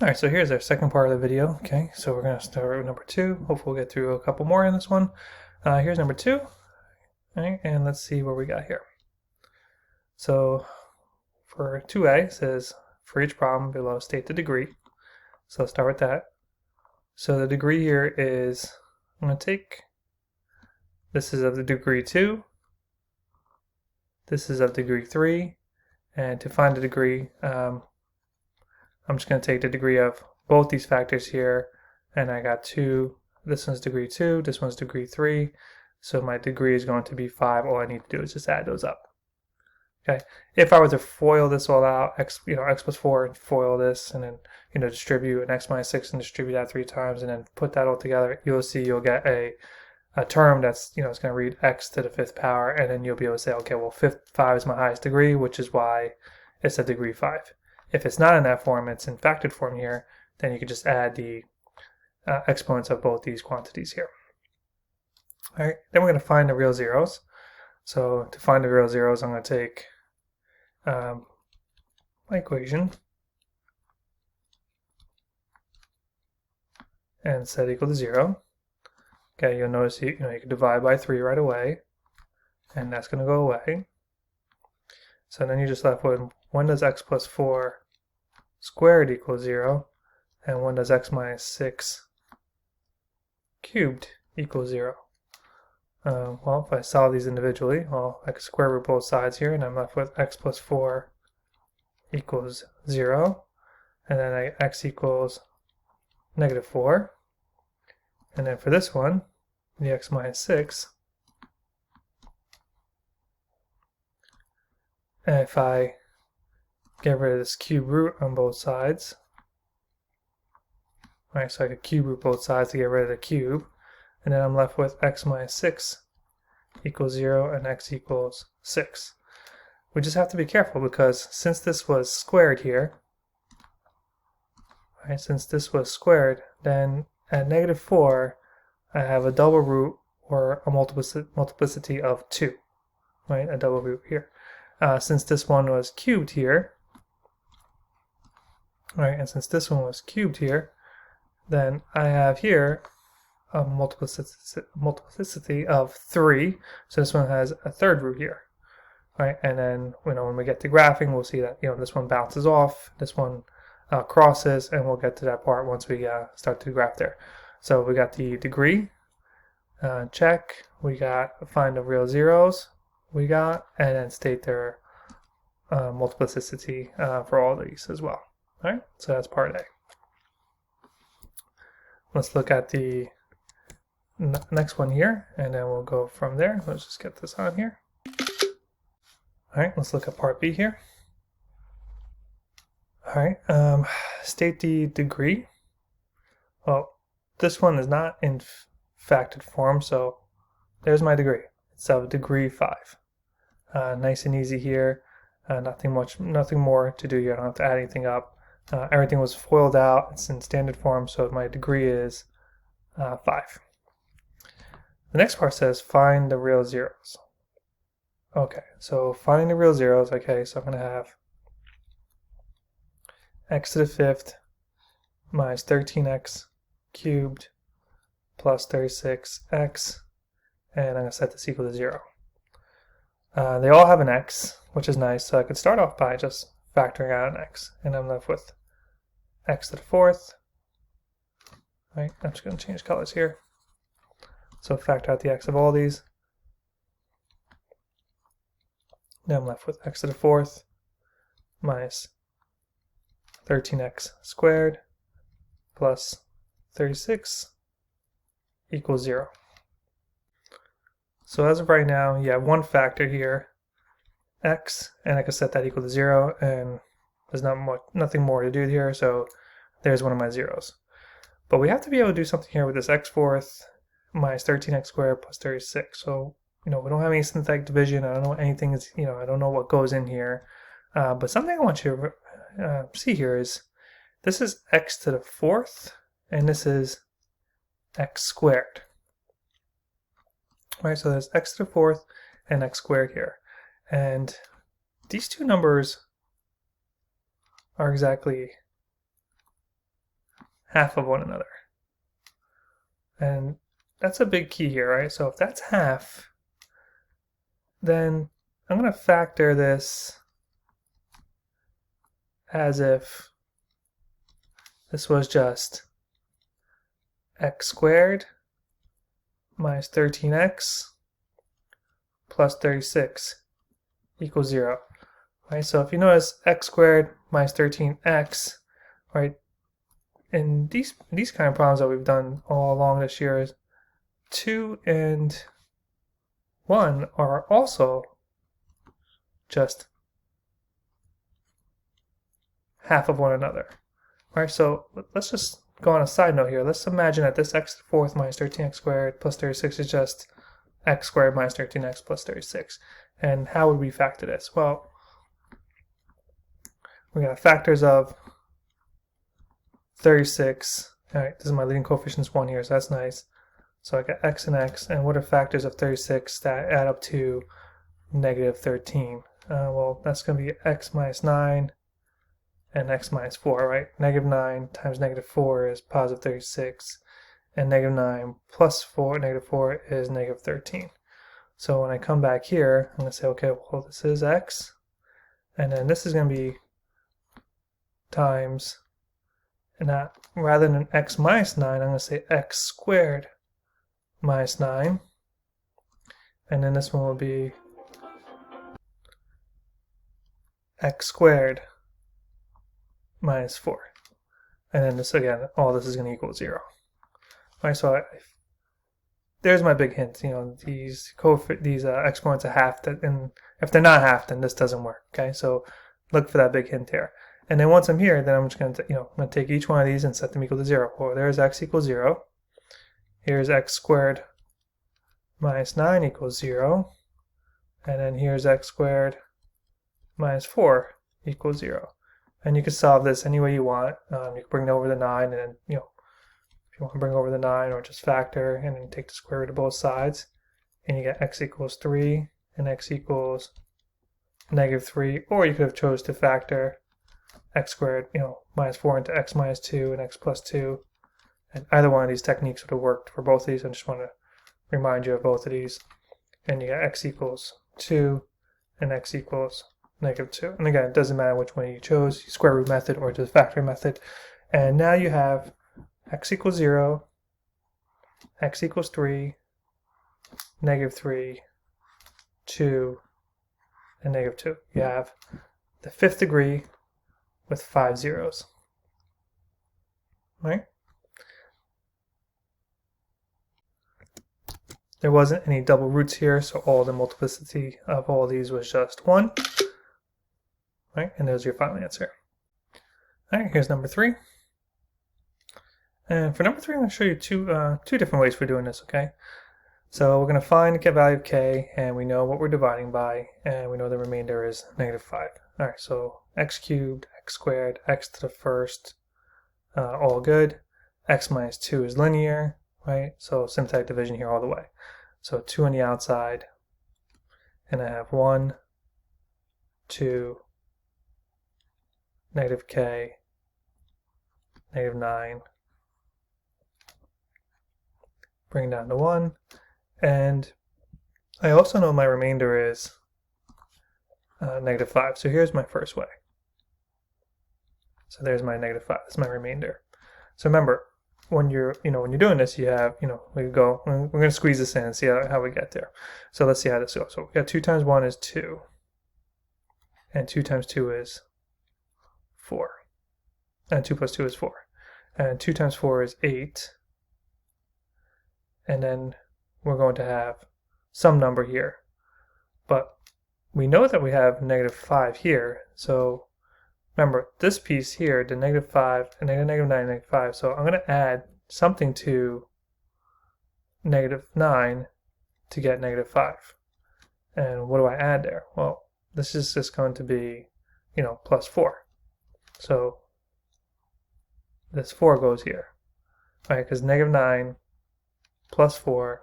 Alright, so here's our second part of the video. Okay, so we're going to start with number 2. Hopefully we'll get through a couple more in this one. Here's number 2. Alright, and let's see what we got here. So for 2a, it says for each problem below state the degree. So let's start with that. So the degree here is, I'm going to take, this is of the degree 2, this is of degree 3, and to find the degree, I'm just going to take the degree of both these factors here, and I got 2, this one's degree 2, this one's degree 3, so my degree is going to be 5. All I need to do is just add those up. Okay, if I were to FOIL this all out, x plus 4 and FOIL this, and then distribute an x minus 6 and distribute that 3 times, and then put that all together, you'll see you'll get a term that's it's going to read x to the 5th power, and then you'll be able to say, okay, well 5 is my highest degree, which is why it's a degree 5. If it's not in that form, it's in factored form here, then you can just add the exponents of both these quantities here. All right, then we're going to find the real zeros. So to find the real zeros, I'm going to take my equation and set equal to 0. Okay, you'll notice you can divide by 3 right away, and that's going to go away. So then you're just left with, when does x plus 4 squared equal 0, and when does x minus 6 cubed equal 0? Well, if I solve these individually, well, I can square root both sides here, and I'm left with x plus 4 equals 0, and then x equals negative 4. And then for this one, the x minus 6, and if I get rid of this cube root on both sides, right, so I could cube root both sides to get rid of the cube, and then I'm left with x minus 6 equals 0 and x equals 6. We just have to be careful because since this was squared here, right, since this was squared, then at negative 4, I have a double root or a multiplicity of 2, right, a double root here. Since this one was cubed here, right, and since this one was cubed here, then I have here a multiplicity of 3, so this one has a third root here, right? And then when we get to graphing, we'll see that this one bounces off, this one crosses, and we'll get to that part once we start to graph there. So we got the degree, check, we got find the real zeros, we got, and then state their multiplicity for all these as well. All right, so that's part A. Let's look at the next one here, and then we'll go from there. Let's just get this on here. All right, let's look at part B here. All right, state the degree. Well, this one is not in factored form, so there's my degree. It's of degree 5. Nice and easy here. Nothing more to do here. I don't have to add anything up. Everything was FOILed out. It's in standard form, so my degree is 5. The next part says find the real zeros. Okay, so finding the real zeros. Okay, so I'm going to have x to the 5th minus 13x cubed plus 36x, and I'm going to set this equal to 0. They all have an x, which is nice, so I could start off by just factoring out an x, and I'm left with x to the 4th. Right, I'm just going to change colors here. So factor out the x of all these. Now I'm left with x to the 4th minus 13x squared plus 36 equals 0. So as of right now, you have one factor here, x, and I can set that equal to 0, and there's nothing more to do here, so there's one of my zeros. But we have to be able to do something here with this x 4th minus 13x squared plus 36. So, we don't have any synthetic division. I don't know what anything is, I don't know what goes in here. But something I want you to see here is this is x to the 4th, and this is x squared. Right, so there's x to the 4th and x squared here. And these two numbers are exactly half of one another. And that's a big key here, right? So if that's half, then I'm going to factor this as if this was just x squared minus 13x plus 36 equals 0. Right? So if you notice x squared minus 13x, right, in these kind of problems that we've done all along this year, is 2 and 1 are also just half of one another. Right? So let's just go on a side note here. Let's imagine that this x to the fourth minus 13x squared plus 36 is just x squared minus 13x plus 36. And how would we factor this? Well, we got factors of 36. All right, this is my leading coefficients 1 here, so that's nice. So I got x and x, and what are factors of 36 that add up to negative 13? Well, that's going to be x minus 9 and x minus 4, right? Negative 9 times negative 4 is positive 36, and negative 9 plus 4, negative 4 is negative 13. So when I come back here, I'm going to say, okay, well, this is x, and then this is going to be times, and that, rather than x minus 9, I'm going to say x squared minus 9, and then this one will be x squared minus 4. And then this, again, all this is going to equal 0. All right, so there's my big hint. You know, these exponents are half, and if they're not half, then this doesn't work. Okay, so look for that big hint here. And then once I'm here, then I'm just going to, I'm going to take each one of these and set them equal to 0. Well, there's x equals 0. Here's x squared minus 9 equals 0. And then here's x squared minus 4 equals 0. And you can solve this any way you want. You can bring over the 9, and then, if you want to bring over the 9, or just factor, and then take the square root of both sides, and you get x equals 3 and x equals negative 3. Or you could have chose to factor x squared, minus 4 into x minus 2 and x plus 2. And either one of these techniques would have worked for both of these. I just want to remind you of both of these. And you got x equals 2 and x equals negative 2. And again, it doesn't matter which one you chose, square root method or just factor method. And now you have x equals 0, x equals 3, negative 3, 2, and negative 2. You have the fifth degree with 5 zeros. Right? There wasn't any double roots here, so all the multiplicity of all these was just 1. Right? And there's your final answer. All right, here's number 3. And for number 3, I'm going to show you two different ways for doing this, okay? So we're going to find the value of k, and we know what we're dividing by, and we know the remainder is negative 5. All right, so x cubed, x squared, x to the first, all good. X minus 2 is linear, right? So symptotic division here all the way. So 2 on the outside, and I have 1, 2, negative k, negative 9, bring down to 1, and I also know my remainder is negative 5. So here's my first way. So there's my negative 5. That's my remainder. So remember, when you're doing this, you have, we're going to squeeze this in and see how we get there. So let's see how this goes. So we got 2 times 1 is 2, and 2 times 2 is 4, and 2 plus 2 is 4, and 2 times 4 is 8, and then we're going to have some number here, but we know that we have negative 5 here. So remember, this piece here, the negative 5, and negative 9, negative 5. So I'm going to add something to negative 9 to get negative 5. And what do I add there? Well, this is just going to be, plus 4. So this 4 goes here, right? Because negative 9 plus 4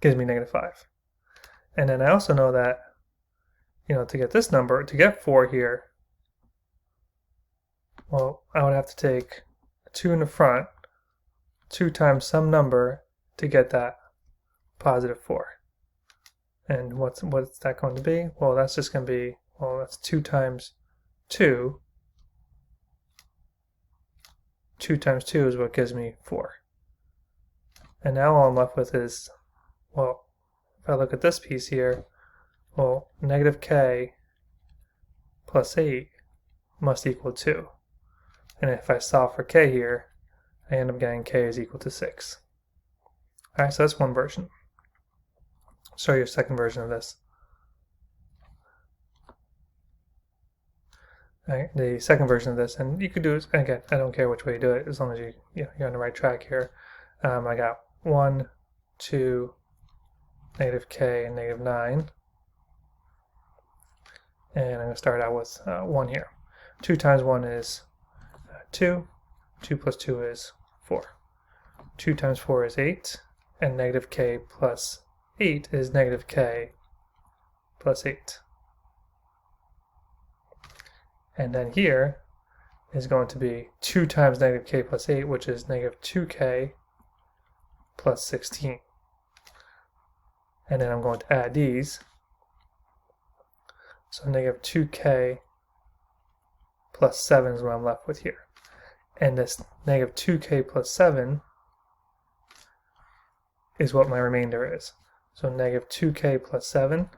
gives me negative 5. And then I also know that, to get this number, to get 4 here, Well, I would have to take a 2 in the front, 2 times some number to get that positive 4. And what's that going to be? Well, that's just going to be, well, that's 2 times 2. 2 times 2 is what gives me 4. And now all I'm left with is, well, if I look at this piece here, well, negative k plus 8 must equal 2. And if I solve for k here, I end up getting k is equal to 6. Alright, so that's one version. I'll show you a second version of this. Alright, the second version of this, and you could do it, again, I don't care which way you do it, as long as you're on the right track here. I got 1, 2, negative k, and negative 9. And I'm going to start out with 1 here. 2 times 1 is 2. 2 plus 2 is 4. 2 times 4 is 8. And negative k plus 8 is negative k plus 8. And then here is going to be 2 times negative k plus 8, which is negative 2k plus 16. And then I'm going to add these. So negative 2k plus 7 is what I'm left with here. And this negative 2k plus 7 is what my remainder is. So negative 2k plus 7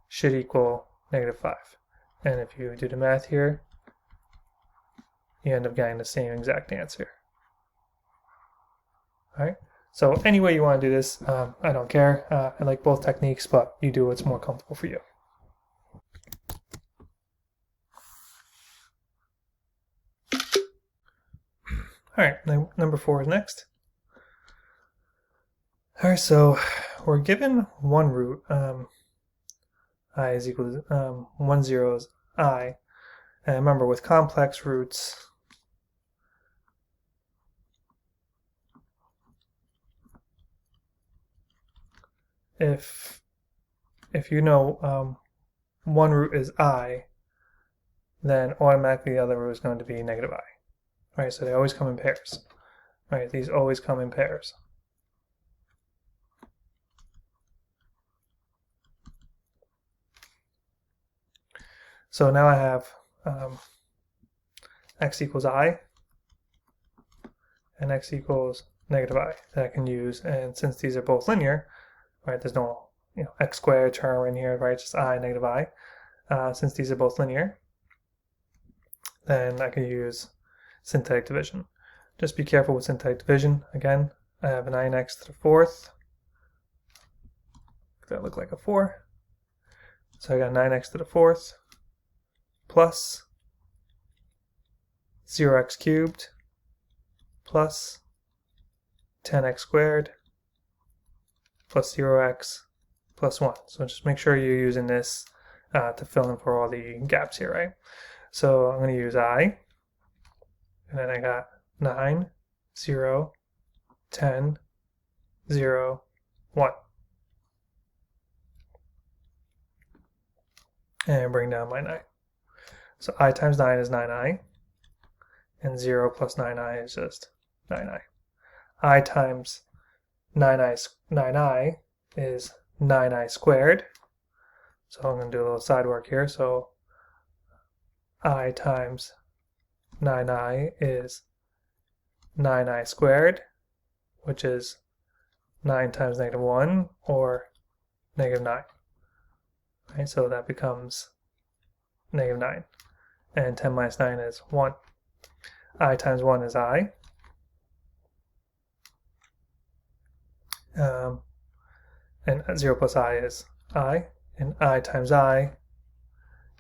should equal negative 5. And if you do the math here, you end up getting the same exact answer. Alright, so any way you want to do this, I don't care. I like both techniques, but you do what's more comfortable for you. Alright, number 4 is next. Alright, so we're given one root, I is equal to 1, 0 is I. And remember, with complex roots, if you know one root is I, then automatically the other root is going to be negative I. Right, so they always come in pairs. Right, these always come in pairs. So now I have x equals I and x equals negative I that I can use. And since these are both linear, right, there's no x squared term in here, right? Just I, negative I. Since these are both linear, then I can use synthetic division. Just be careful with synthetic division. Again, I have 9x to the 4th. Does that look like a 4? So I got 9x to the 4th plus 0x cubed plus 10x squared plus 0x plus 1. So just make sure you're using this to fill in for all the gaps here, right? So I'm going to use I, and then I got 9, 0, 10, 0, 1. And bring down my 9. So I times 9 is 9i, and 0 plus 9i is just 9i. I times 9i is 9i squared. So I'm going to do a little side work here. So I times 9i is 9i squared, which is 9 times negative 1, or negative 9. Right, so that becomes negative 9. And 10 minus 9 is 1. I times 1 is I. And 0 plus I is I. And I times I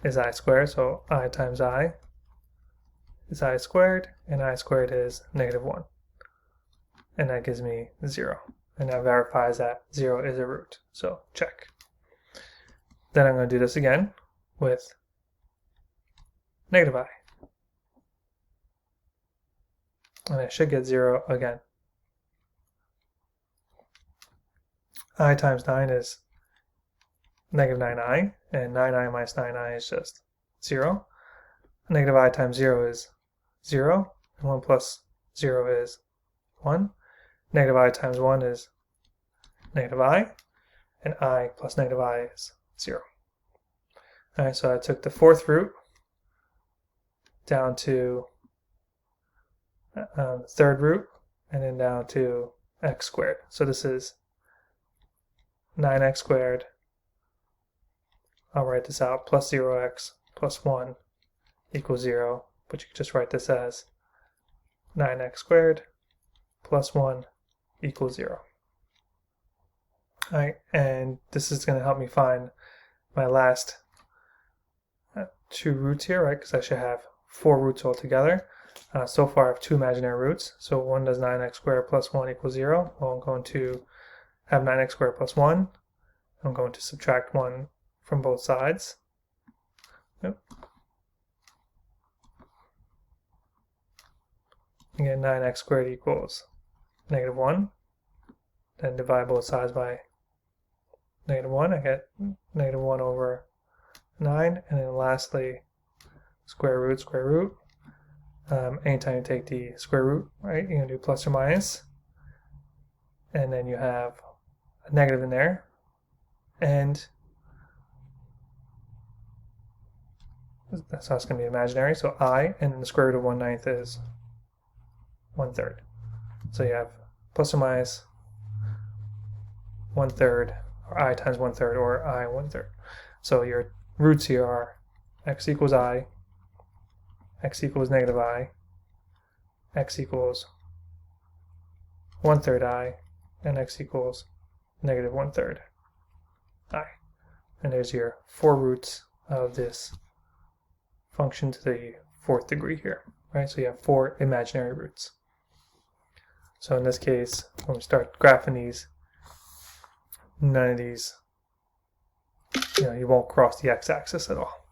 is I squared. So I times I is I squared. And I squared is negative 1. And that gives me 0. And that verifies that 0 is a root. So check. Then I'm going to do this again with negative I. And I should get 0 again. I times 9 is negative 9i, and 9i minus 9i is just 0. negative I times 0 is 0, and 1 plus 0 is 1. Negative I times 1 is negative I, and I plus negative I is 0. Alright, so I took the fourth root down to third root, and then down to x squared. So this is 9x squared. I'll write this out, plus 0x plus 1 equals 0, but you can just write this as 9x squared plus 1 equals 0. Alright, and this is going to help me find my last two roots here, right? Because I should have 4 roots altogether. So far I have 2 imaginary roots. So one does 9x squared plus 1 equals 0. Well, I'm going to have 9x squared plus 1. I'm going to subtract 1 from both sides. Yep. Again, 9x squared equals negative 1. Then divide both sides by negative 1. I get negative 1 over 9. And then lastly, square root. Anytime you take the square root, right, you're going to do plus or minus. And then you have a negative in there. And so it's going to be imaginary. So I, and then the square root of 1/9 is 1/3. So you have plus or minus 1/3, or I times 1/3, or I 1/3. So your roots here are x equals I, x equals negative I, x equals 1/3 I, and x equals negative 1/3 I. And there's your 4 roots of this function to the 4th degree here, right? So you have 4 imaginary roots. So in this case, when we start graphing these, none of these, you won't cross the x-axis at all.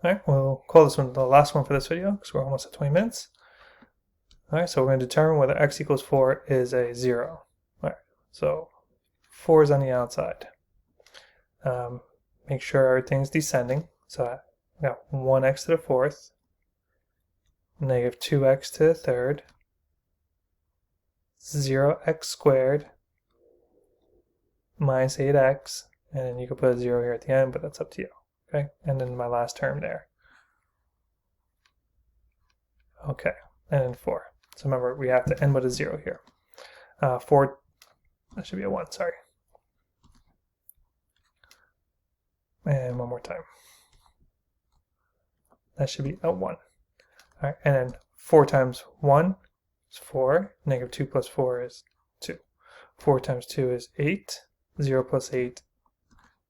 Alright, we'll call this one the last one for this video because we're almost at 20 minutes. Alright, so we're going to determine whether x equals 4 is a 0. Alright, so 4 is on the outside. Make sure everything's descending. So I got 1x to the 4th, negative 2x to the 3rd, 0x squared, minus 8x, and then you can put a 0 here at the end, but that's up to you. Okay, and then my last term there. Okay, and then 4. So remember, we have to end with a 0 here. 4, that should be a 1, sorry. And one more time. That should be a 1. All right, and then 4 times 1 is 4. Negative 2 plus 4 is 2. 4 times 2 is 8. 0 plus 8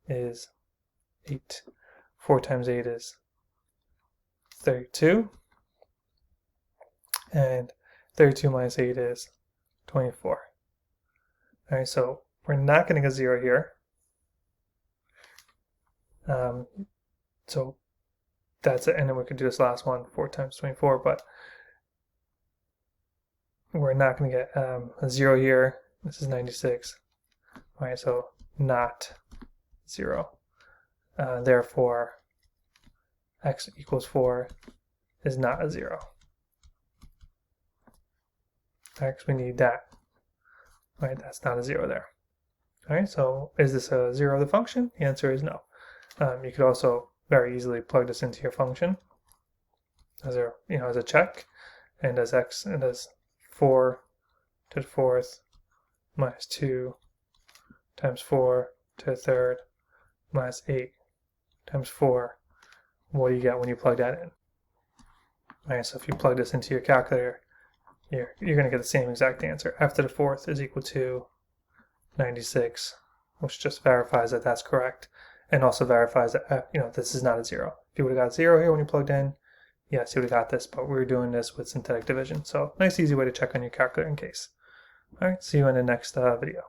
is 8. 4 times 8 is 32. And 32 minus 8 is 24. All right, so we're not getting a 0 here. So that's it, and then we could do this last one, 4 times 24, but we're not going to get a 0 here. This is 96. All right, so not 0. Therefore, x equals 4 is not a 0. All right, because we need that. All right, that's not a 0 there. All right, so is this a 0 of the function? The answer is no. You could also very easily plug this into your function as a as a check, and as x and as 4 to the 4th minus 2 times 4 to the 3rd minus 8 times 4. What do you get when you plug that in? All right, so if you plug this into your calculator, you're going to get the same exact answer. F to the 4th is equal to 96, which just verifies that that's correct, and also verifies that this is not a 0. If you would have got 0 here when you plugged in, yes, you would have got this, but we're doing this with synthetic division. So nice, easy way to check on your calculator in case. All right, see you in the next video.